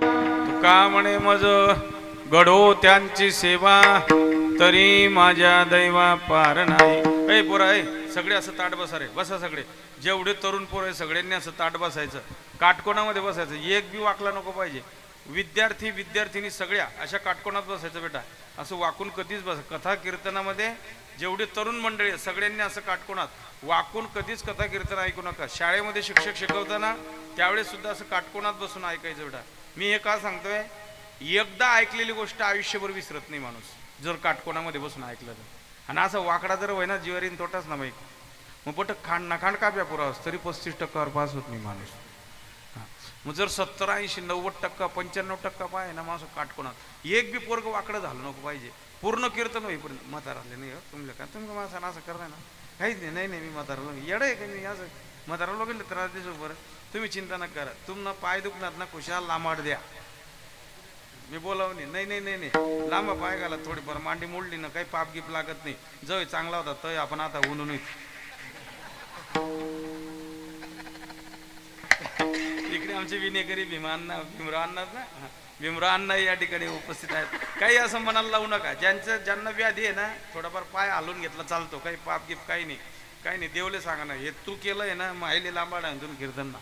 तुका म्हणे मज घडो त्यांची सेवा, तरी माझ्या दैवा पार नाही. ए पोरा, सगळे असं ताट बसा रे, बसा सगळे. जेवढे तरुण पोर आहे सगळ्यांनी असं ताट बसायचं, काटकोणामध्ये बसायचं, एक बी वाकला नको पाहिजे. विद्यार्थी विद्यार्थिनी सगळ्या अशा काटकोणात बसायचं बेटा. असं वाकून कधीच बस. कथा कीर्तनामध्ये जेवढे तरुण मंडळी सगळ्यांनी असं काटकोणात वाकून कधीच कथा कीर्तन ऐकू नका. शाळेमध्ये शिक्षक शिकवताना त्यावेळेस सुद्धा असं काटकोणात बसून ऐकायचं बेटा. मी हे का सांगतोय, एकदा ऐकलेली गोष्ट आयुष्यभर विसरत नाही माणूस, जर काटकोणामध्ये बसून ऐकलं तर. आणि असं वाकडा जर व्हायना जीवारीन तोटाच ना बाई. मग बट खांड ना खांड काप्या पुरावस तरी 35% पास होत नाही माणूस. मग जर 70, 80, 90%, 95% पाय ना माणूस काटकोणात, एक बी पोरग वाकडं झालं नको पाहिजे. पूर्ण कीर्तन होईपर्यंत. म्हाताराले नाही तुमल्या का तुम्ही माणसानं असं करताय ना, काहीच नाही. नाही नाही मी म्हातारा येडं आहे का मी असं म्हातारा लोकांना त्रास देतो. बरं तुम्ही चिंता नका करा, तुम्हाला पाय दुखणार ना खुशाल लांबाड द्या. मी बोलावं नाही नाही नाही नाही लांबा पाय घाला, थोडीफार मांडी मोडली ना काही पाप गिप लागत नाही. जय चांगला होता तय आपण आता ऊन इकडे आमचे विनेकरी भीमराव अण्णा ना, भीमराव अण्णा या ठिकाणी उपस्थित आहेत. काही असं मनाला लावू नका. ज्यांना व्याधी आहे ना, थोडाफार पाय हलवून घेतला चालतो, काही पाप गिप काही नाही, काही नाही. देवले सांगा ना, हे तू केलंय ना माहिले लांबाड आहे तुम्ही कीर्तन ना.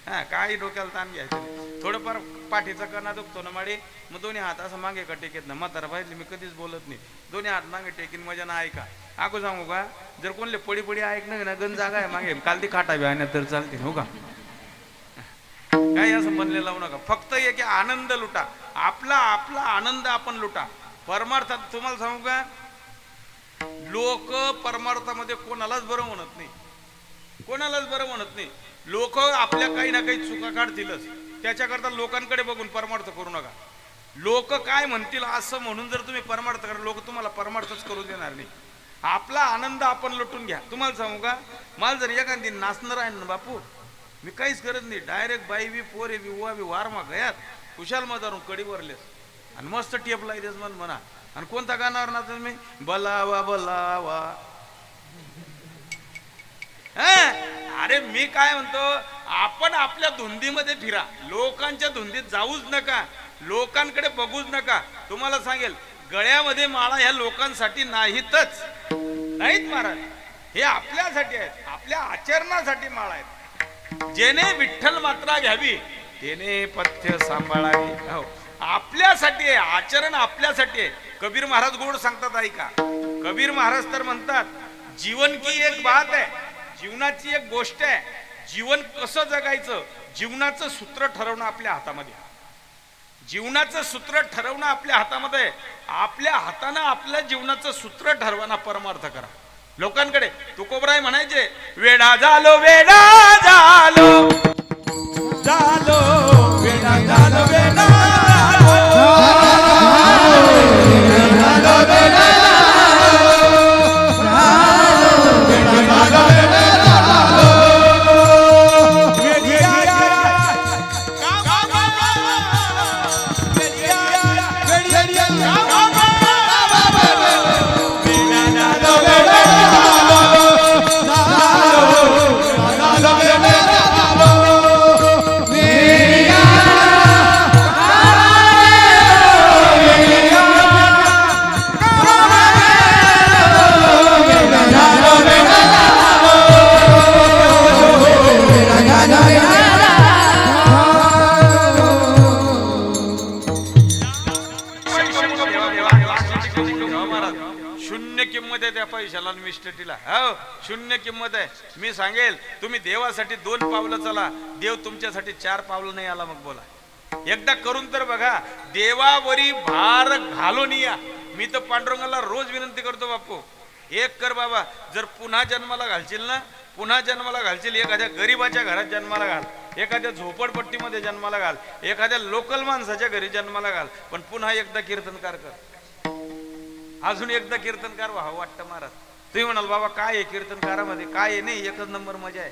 हा काही डोक्याला ताण घ्यायचं. थोडंफार पाठीचा कणा दुखतो ना माडी, मग दोन्ही हात असं मागे का टेकेत ना. म्हातारा पाहिजे मी कधीच बोलत नाही, दोन्ही हात मागे टेकीन मजा ना ऐका. आगो सांगू का, जर कोणले पडी पडी ऐकणं ना गण जागा आहे मागे काल ती खाटा आणण्यात तर चालते हो का. काही असं म्हणले लावू नका. फक्त एक आनंद लुटा, आपला आपला आनंद आपण लुटा. परमार्थात तुम्हाला सांगू का, लोक परमार्थामध्ये कोणालाच बरं म्हणत नाही, कोणालाच बरं म्हणत नाही. लोक आपल्या काही ना काही चुका काढतीलच, त्याच्याकरता लोकांकडे बघून परमार्थ करू नका. लोक काय म्हणतील असं म्हणून जर तुम्ही परमार्थ करा, लोक तुम्हाला परमार्थच करू देणार नाही. आपला आनंद आपण लुटून घ्या. तुम्हाला सांगू का, मला जर एखादी नाचणार आहे ना बापू, मी काहीच करत नाही, डायरेक्ट बाई बी पोरे बी उवा बी वारमा गयात कुशाल मधारून कडी वरलेस आणि मस्त टेप लायलेस म्हणा. आणि कोणता गाणार ना तुम्ही, बलावा बलावा. अरे मी काय म्हणतो, आपण आपल्या धुंदीमध्ये फिरा, लोकांच्या धुंदीत जाऊच नका, लोकांकडे बघूच नका. तुम्हाला सांगेल, गळ्यामध्ये माळा ह्या लोकांसाठी नाहीतच, नाहीत महाराज, हे आपल्यासाठी आहेत, आपल्या आचरणासाठी माळा आहेत. जेने विठ्ठल मात्रा घ्यावी तेने पथ्य सांभाळावी. हो आपल्यासाठी आहे, आचरण आपल्यासाठी आहे. कबीर महाराज गोड सांगतात ऐका. कबीर महाराज तर म्हणतात, जीवन की एक बात आहे, जीवनाची एक गोष्ट आहे, जीवन कसं जगायचं जीवनाचं सूत्र ठरवणं आपल्या हातामध्ये. जीवनाचं सूत्र ठरवणं आपल्या हातामध्ये. आपल्या हातानं आपल्या जीवनाचं सूत्र ठरवाना परमार्थ करा. लोकांकडे तुकोबराय म्हणायचे, वेडा झालो वेडा झालो झालो वेडा झालो वेडा शून्य किंमत आहे. मी सांगेल, तुम्ही देवासाठी 2 पावलं चला, देव तुमच्यासाठी 4 पावलं नाही आला. मग बोला, एकदा करून तर बघा. देवावरी भार घालून या. मी तर पांडुरंगाला रोज विनंती करतो, बापू एक कर बाबा, जर पुन्हा जन्माला घालशील ना, पुन्हा जन्माला घालशील, एखाद्या गरीबाच्या घरात जन्माला घाल, एखाद्या झोपडपट्टीमध्ये जन्माला घाल, एखाद्या लोकल माणसाच्या घरी जन्माला घाल, पण पुन्हा एकदा कीर्तनकार कर, अजून एकदा कीर्तनकार व्हावं वाटतं महाराज. तुम्ही म्हणाल बाबा काय आहे कीर्तनकारामध्ये, काय आहे, नाही एकच नंबर मजा आहे.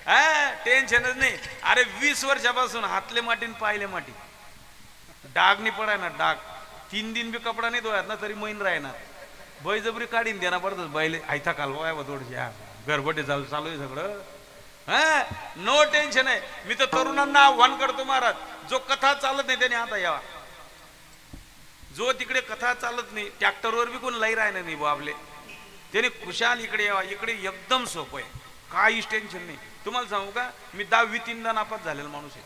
हा टेन्शनच नाही. अरे 20 वर्षापासून हातले माटी पायले माटी, डाग नाही पडाय ना, डाग 3 दिन बी कपडा नाही धुयात ना तरी मैन राहणार. बळजबरी काढीन देणार पडत बैल आयथा कालवाय थोडीशी गरबटे चालू आहे सगळं. हा, नो टेन्शन आहे. मी तर तरुणांना आव्हान करतो महाराज, जो कथा चालत नाही त्याने आता यावा. जो तिकडे कथा चालत नाही, ट्रॅक्टरवर बी कोण लई राहिलं नाही बाबले, त्याने खुशाल इकडे यावा. इकडे एकदम सोपं आहे, काहीच टेन्शन नाही. तुम्हाला सांगू का, मी 10वी 3दा नापास झालेला माणूस आहे.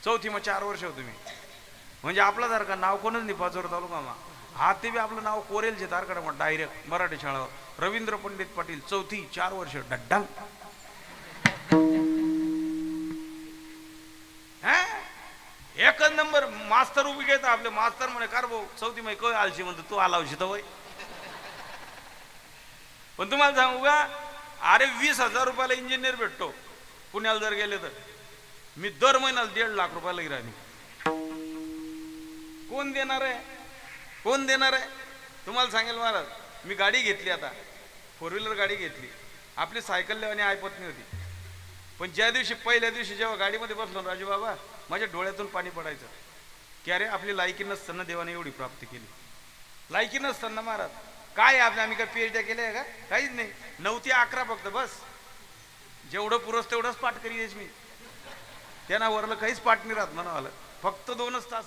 4थी मग 4 वर्ष होतो मी. म्हणजे आपल्यासारखं नाव कोणच नाही पाचोर तालुका मा. हा ते बी आपलं नाव कोरेलचे तारकडे मग डायरेक्ट मराठी शाळावर रवींद्र पंडित पाटील 4थी 4 वर्ष डड्डांग. एकच नंबर मास्तर उभी घेत आपले. मास्तर म्हणे कार भाऊ 4थी मध्ये काय आलशी, म्हणतो तू आलावशी तर वय. पण तुम्हाला सांगू का, अरे 20,000 रुपयाला इंजिनियर भेटतो पुण्याला जर गेले तर. मी दर महिन्याला 1.5 लाख रुपयाला गिराणी. कोण देणार आहे, कोण देणार आहे? तुम्हाला सांगेल महाराज, मी गाडी घेतली आता, 4 व्हीलर गाडी घेतली. आपली सायकल लेवानी ऐपत नाही होती. पण ज्या दिवशी पहिल्या दिवशी जेव्हा गाडीमध्ये बसलो राजू बाबा, माझ्या डोळ्यातून पाणी पडायचं की अरे आपली लायकी नसताना देवाने एवढी प्राप्ती केली. लायकी नसताना महाराज काय आपल्या, आम्ही काय पीएचडी केले आहे का? काहीच नाही. 9 ते 11 फक्त बस. जेवढं पुरस तेवढंच पाठ करीयच मी. त्यांना वरलं काहीच पाठ नाही राहत म्हणावं. फक्त 2च तास,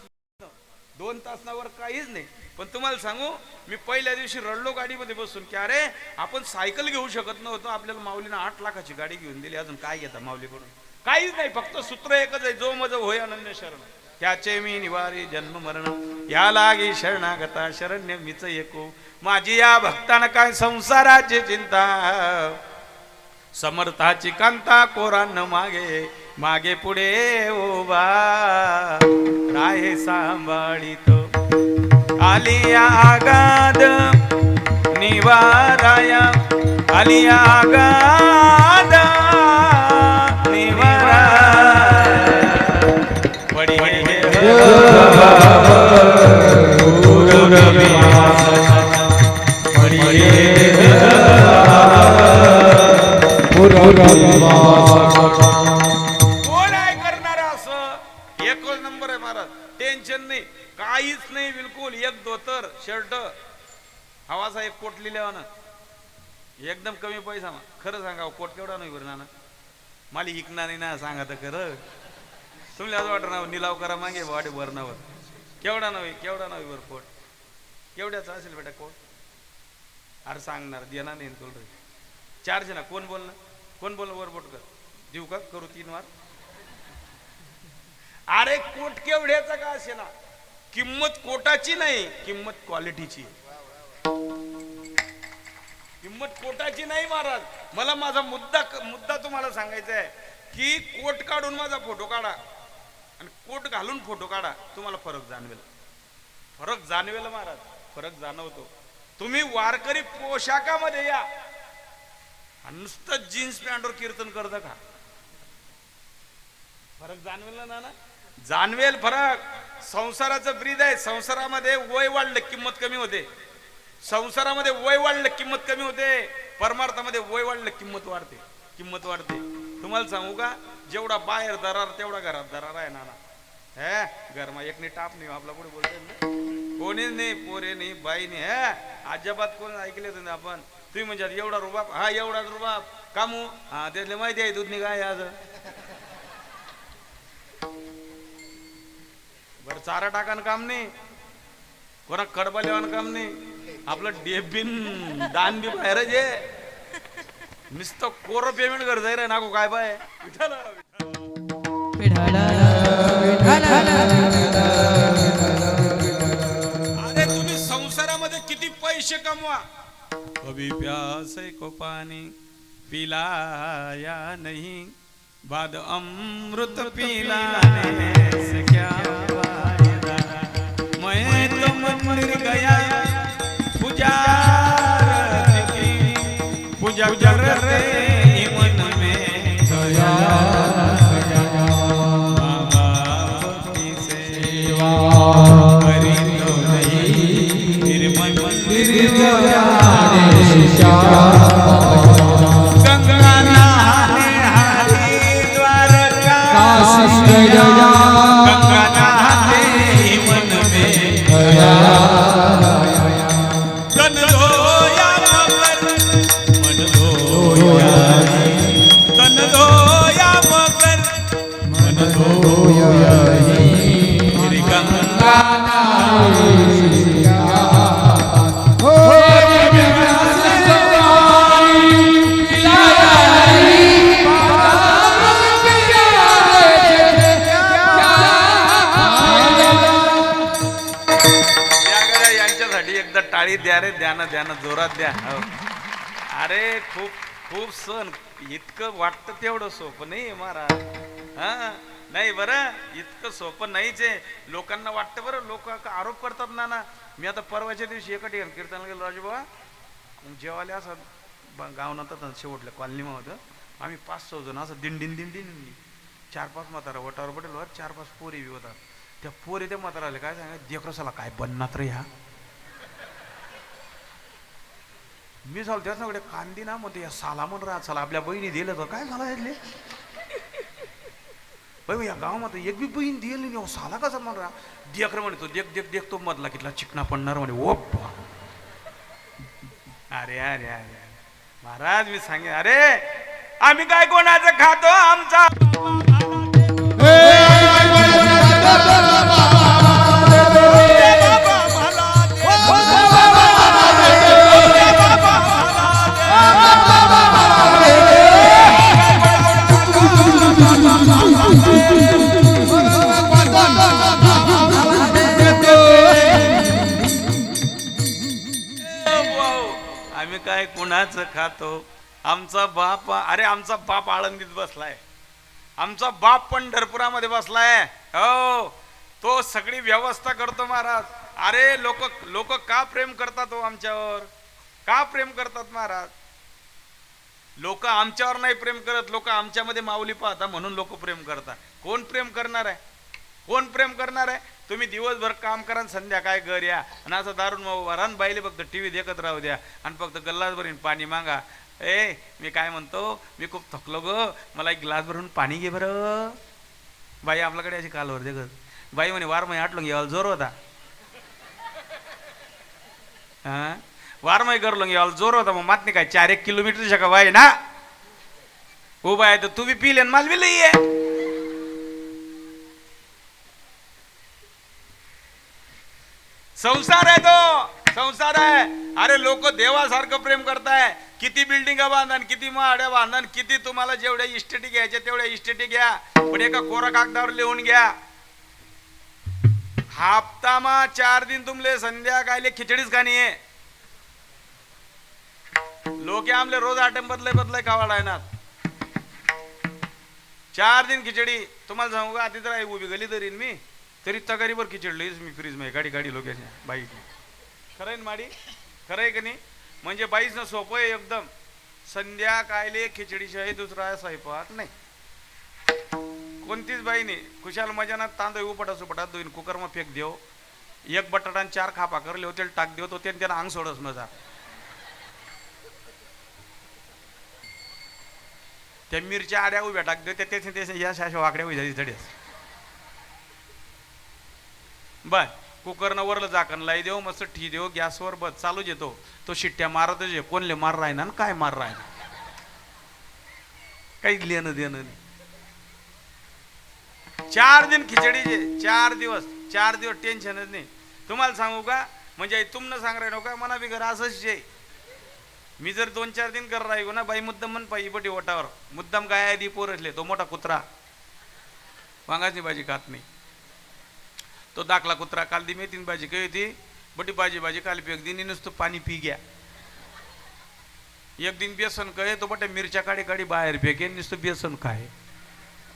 2 तासावर काहीच नाही. पण तुम्हाला सांगू, मी पहिल्या दिवशी रडलो गाडीमध्ये बसून की अरे आपण सायकल घेऊ शकत नव्हतो, आपल्याला माऊलीनं 8 लाखाची गाडी घेऊन दिली. अजून काय घेता माऊलीकडून? काहीच नाही. फक्त सूत्र एकच आहे, जो मज होय अनन्य शरण त्याचे मी निवारी जन्म मरण, या लागी शरणागता शरण्य मीच एको. माझी या भक्तानं काय संसाराची चिंता, समर्थाची कांता कोरान मागे मागे पुढे उभा राहे सांभाळीतो. आलिया आगाद निवाराया, आलिया आगाद पडी कोण आहे करणार असं? एकच नंबर आहे महाराज. टेन्शन नाही, काहीच नाही बिलकुल. एक धोतर शर्ट हवासा, एक कोट लिहिल्यावर एकदम कमी पैसा. खरं सांगा कोट केवढा नाही बरं नाना, मला हिकणार नाही ना, सांगा तर खरं. तुम्हाला असं वाटत ना निलाव करा मागे वाडे वरणावर. केवढा नव्हे, केवढा नव्हे बरं कोट. केवढ्याचा असेल बेटा कोट? अरे सांगणार देणार नाही तुला रे. 4 जण कोण बोलणं, कोण बोलणं वर बोट कर देऊ का, करू 3 वार. अरे कोट केवढ्याचा का असे ना, किंमत कोटाची नाही, किंमत क्वालिटीची. किंमत कोटाची नाही महाराज. मला माझा मुद्दा तुम्हाला सांगायचा आहे की कोट काढून माझा फोटो काढा आणि कोट घालून फोटो काढा, तुम्हाला फरक जाणवेल. फरक जाणवेल महाराज, फरक जाणवतो. तुम्ही वारकरी पोशाखामध्ये या, नुसतं जीन्स पॅन्टवर कीर्तन करता का, फरक जाणवेल ना ना? जाणवेल फरक. संसाराचं ब्रीद आहे. संसारामध्ये वय वाढलं किंमत कमी होते. संसारामध्ये वय वाढलं किंमत कमी होते. परमार्थामध्ये वय वाढलं किंमत वाढते, किंमत वाढते. तुम्हाला सांगू का, जेवढा बाहेर दरार तेवढा घरात दरार आहे नाना. हे घरमा एकने टाप नाही आपला, पुढे बोलतोय कोणी नाही, पोरे नाही, बाई नाही. अजिबात कोण ऐकले तुम्ही आपण? तुम्ही म्हणजे एवढा रुबाब, हा एवढा रुबाब कामू, हा त्यातले माहिती आहे दूध निघाय आज बर. चारा टाकान काम नाही, कोणा कडबा लेवान काम नाही. आपलं डेबिन दान बी बाहेर जे नुसतं कोर पेमेंट कर जाय रे नाको काय बाय. अरे तुम्ही संसारामध्ये किती पैसे कमवा, कभी प्यासे को पानी पिलाया नहीं, बाद अमृत पिलाने से क्या फायदा. मैं तो मंदिर गया पूजा पूजा करते मन में गया, बाबा की सेवा करी तो नहीं, फिर मंदिर जाने से गंगा नहाने हरिद्वार काशी गया, गंगा नहाते मन में गया, तन धोया मन धोया टाळी द्या रे, द्या ना द्या ना, जोरात द्या. हो. अरे खूप खूप सण, इतकं वाटतं तेवढं सोपं नाही महाराज. हा नाही बरं, इतकं सोपं नाहीच आहे. लोकांना वाटतं बरं, लोक आरोप करतात ना. मी आता परवाच्या दिवशी एका ठिकाणी कीर्तनाला गेलो राजूबा, जेवायला असं गाव नव्हतं शेवटल्या कॉलनीमा होतं. आम्ही 5-6 जण असं दिंडीन 4-5 म्हातारा वटावर पटेल, 4-5 पोरी बी होतात. त्या पोरी त्या म्हातारा आले, काय सांगा देखरसाला काय बनणार रे ह्या. मी झालो त्याच्याकडे कांदी ना, म्हणते या साला म्हण राहा, चला आपल्या बहिणी दिलं तर काय झाला यातले बाई, या गावामध्ये एक बी बहीण दिली नाही, साला कसा म्हण राहा. देखर म्हणतो, देख तो मधला कितला चिकना पडणार म्हणे. ओ अरे अरे अरे महाराज, मी सांगे अरे आम्ही काय कोणाचं खातो, आमचा आम्ही काय कुणाचं खातो, आमचा बाप. अरे आमचा बाप आळंदीत बसलाय, आमचा बाप पंढरपुरामध्ये बसलाय. हो, तो सगळी व्यवस्था करतो महाराज. अरे लोक का प्रेम करतात हो आमच्यावर, का प्रेम करतात महाराज. लोक आमच्यावर नाही प्रेम करत, लोक आमच्यामध्ये माऊली पाहता म्हणून लोक प्रेम करतात. कोण प्रेम करणार आहे, कोण प्रेम करणार आहे. तुम्ही दिवसभर काम करा, संध्याकाळी घर या आणि असं दारून वरान बाईले फक्त टीव्ही देखत राहू द्या आणि फक्त गल्लास भरून पाणी मागा. मी काय म्हणतो, मी खूप थकलो ग, मला एक ग्लास भरून पाणी घे बरं. बाई आपल्याकडे अशी कालवर देखत, बाई म्हणे वार मै आटलो घ्यायला जोर होता. हा वार मै करलो घ्यायला जोर होता. मग मात नाही काय 4-1 किलोमीटर का बाई ना उभा आहे तर तू बी पिले माल बी लई आहे. संसार आहे तो, संसार आहे. अरे लोक देवासारखं प्रेम करताय. किती बिल्डिंगा बांधा, किती महाड्या बांधा, किती तुम्हाला जेवढ्या इस्टेटी घ्यायच्या तेवढ्या इस्टेटी घ्या, पण एका कोरा कागदावर लिहून घ्या. हप्तामा 4 दिन तुमले संध्याकाळी खिचडीच खाणी आहे. लोक आमले रोज आटम बदलाय खावाडा आहे ना. 4 दिन खिचडी. तुम्हाला सांगू का, आधी तर उभी गली तरीन मी तरी तगारीवर खिचडली मी फ्रीज मध्ये गाडी लोकांच्या बाई. खरं आहे ना माडी, खरं आहे का नाही. म्हणजे बाईच ना सोपं आहे एकदम. संध्याकाळी खिचडीशिवाय दुसरा स्वयंपाक नाही. कोणतीच बाई नाही. खुशाल मजाना तांदूळ उपटा सुपटात दोन कुकर मग फेक देव, 1 बटाटा आणि 4 खापा करले होते टाक देव, तो त्याला अंग सोडस मजा. त्या मिरच्या आड्या उभ्या टाक देव, त्या या शाशा वाकड्या उभ्या झडेस बर. कुकरनं वरलं झाकण लाई देऊ, मस्त ठी देऊ, गॅसवर बस चालूच येतो. तो शिट्ट्या मारतच आहे. कोणले मार राही ना काय मार राही ना, काही लेणं देणं नाही. 4 दिन खिचडीचे, 4 दिवस टेन्शनच नाही. तुम्हाला सांगू का, म्हणजे तुमनं सांग राही नका मना बी घर असंच आहे. मी जर 2-4 दिन कर राही ना बाई मुद्दाम म्हण पाहिजे बटी ओटावर मुद्दाम गाय आधी पोरसले. तो मोठा कुत्रा वांगाची भाजी खात नाही. तो दाखला कुत्रा काल दी मेथीन भाजी काही होती बटी भाजी काल फेक दिन नुसतं पाणी पी गया. एक दिन बेसन कहे तो बटे मिरच्या काढी बाहेर फेके नुसतं बेसन खाय.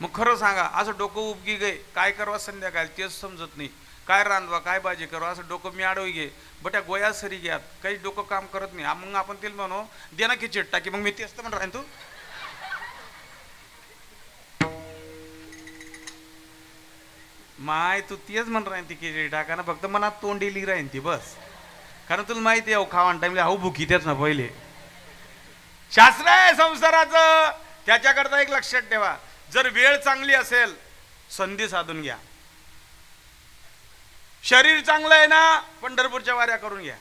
मग खरं सांगा असं डोकं उपगी गे काय करवा संध्याकाळी तेच समजत नाही. काय रांधवा काय भाजी करवा असं डोकं मी आडवी घे बट्या गोया सरी घ्यात काही डोकं काम करत नाही. मग आपण तेल म्हणू दे ना खिचडी टाकी. मग मी तेच तर म्हणून राहीन तू माय तू तेच म्हण राहीन ती खिचडी टाका ना फक्त मनात तोंडेली राहीन ती बस. कारण तुला माहिती आहे खावान टाइमला हाऊ भुकी तेच ना पहिले. शास्त्र आहे संसाराचं. त्याच्याकरता एक लक्षात ठेवा, जर वेळ चांगली असेल संधी साधून घ्या. शरीर चांगलं आहे ना पंढरपूरच्या वाऱ्या करून घ्या.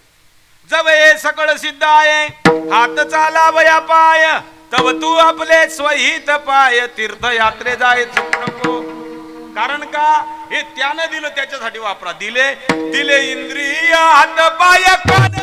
जब हे सकळ सिद्ध आहे हात चाला बया पाय तव तू आपले स्वहित पाय तीर्थयात्रे जाय चुक नको. कारण का हे त्यानं दिलं त्याच्यासाठी वापरा. दिले इंद्रिय हात पाय कान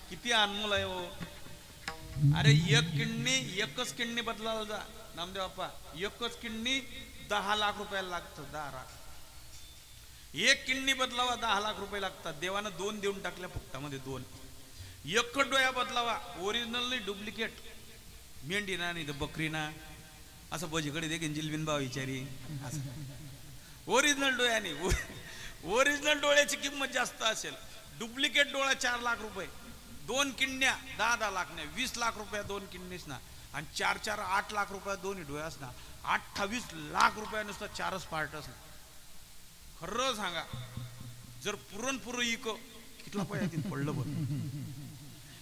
किती अनमोल आहे हो. अरे एकच किडनी बदलायला जा नामदेव बाप्पा, एकच किडनी 10 लाख रुपयाला लागतं. 10 लाख. एक किडनी बदलावा 10 लाख रुपये लागतात. देवानं 2 देऊन टाकल्या फुकटामध्ये. 2 एकच डोळ्या बदलावा, ओरिजिनल नाही डुप्लिकेट. मेंढी ना नाही तर बकरी ना, असं बजीकडे देखील जिलबिन भाव विचारी. ओरिजिनल डोळ्याने, ओरिजिनल डोळ्याची किंमत जास्त असेल. डुप्लिकेट डोळा 4 लाख रुपये. 2 किडन्या 10 लाख नाही, 20 लाख रुपया 2 किडनीस ना. आणि 4 8 लाख रुपया 2 डोळ्यास ना. 28 लाख रुपया नुसतं 4च पार्टस ना. खरं सांगा, जर पुरण इको कितला पैसे पडलं बरं.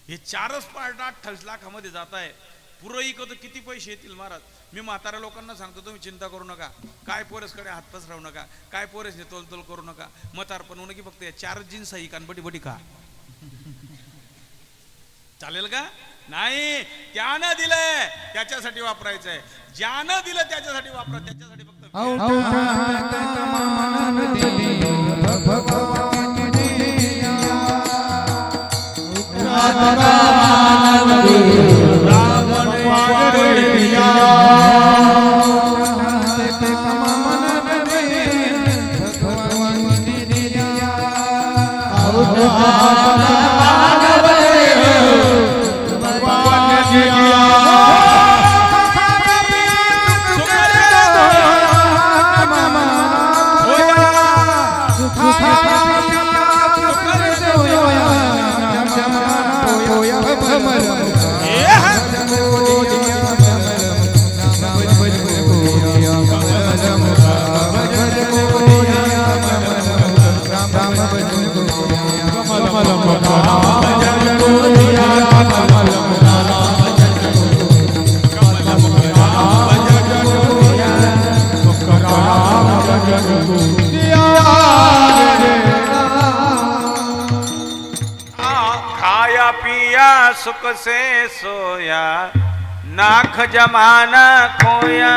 हे 4च पार्ट 28 लाखामध्ये जात आहे. पुरं इको तर किती पैसे येतील महाराज. मी म्हाताऱ्या लोकांना सांगतो, तुम्ही चिंता करू नका. काय पोरेसकडे हात पसरवू नका, काय पोरेसने तोलतोल करू नका. म्हातारपण होणं की फक्त या 4 जीन्स ही कानबटी बटी का चालेल का? नाही, त्यानं दिलंय त्याच्यासाठी वापरायचंय. ज्यानं दिलं त्याच्यासाठी वापरा. त्याच्यासाठी फक्त खाया पिया सुख से सोया, नाख जमाना खोया.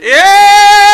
ए